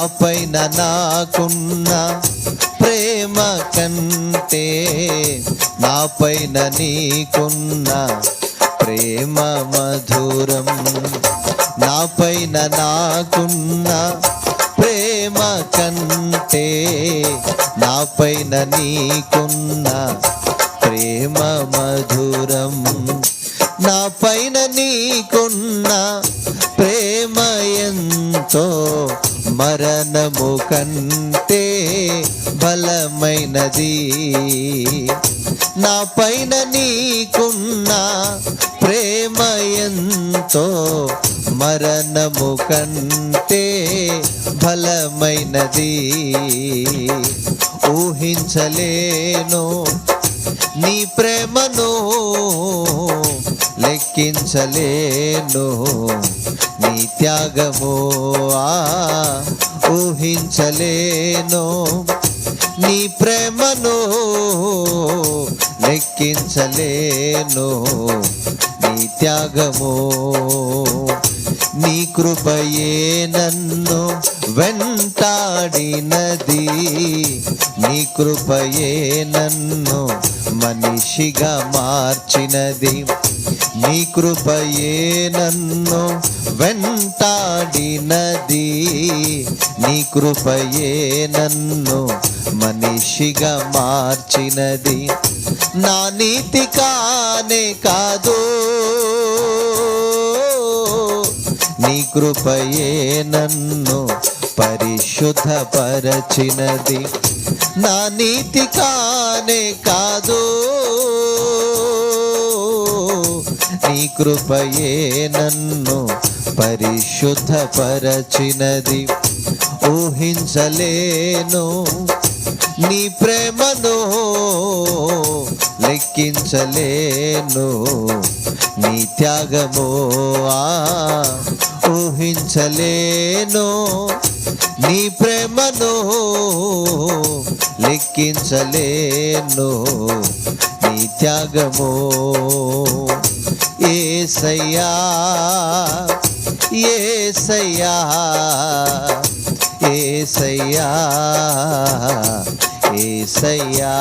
ఆ పైన నాకున్న ప్రేమ కంటే నా పైన నీకున్న ప్రేమ మధురం. నా పైన నాకున్న ప్రేమ కంటే నా పైన నీకున్న ప్రేమ మధురం. నా పైన నీకున్న ప్రేమ ఎంతో మరణము కంటే బలమైనది. నా పైన నీకున్న ప్రేమ ఎంతో మరణము కంటే బలమైనది. ఊహించలేను నీ ప్రేమను, లెక్కించలేను నీ త్యాగము. ఊహించలేను నీ ప్రేమను, లెక్కించలేను నీ త్యాగము. నీ కృపయే నన్ను వెంటాడినది. నీ కృపయే నన్ను మనిషిగా మార్చినది. నీ కృపయే నన్ను వెంటాడినది. నీ కృపయే నన్ను మనిషిగా మార్చినది. నా నీతి కానే కాదు, నీ కృపయే నన్ను పరిశుద్ధపరచినది. నా నీతి కానే కాదు, నీ కృపయే నన్ను పరిశుద్ధపరచినది. ఊహించలేను నీ ప్రేమను, లెక్కించలేను నీ త్యాగము. ఊహించలేను నీ ప్రేమను, లెక్కించలేను నీ త్యాగము. యేసయ్యా యేసయ్యా యేసయ్యా యేసయ్యా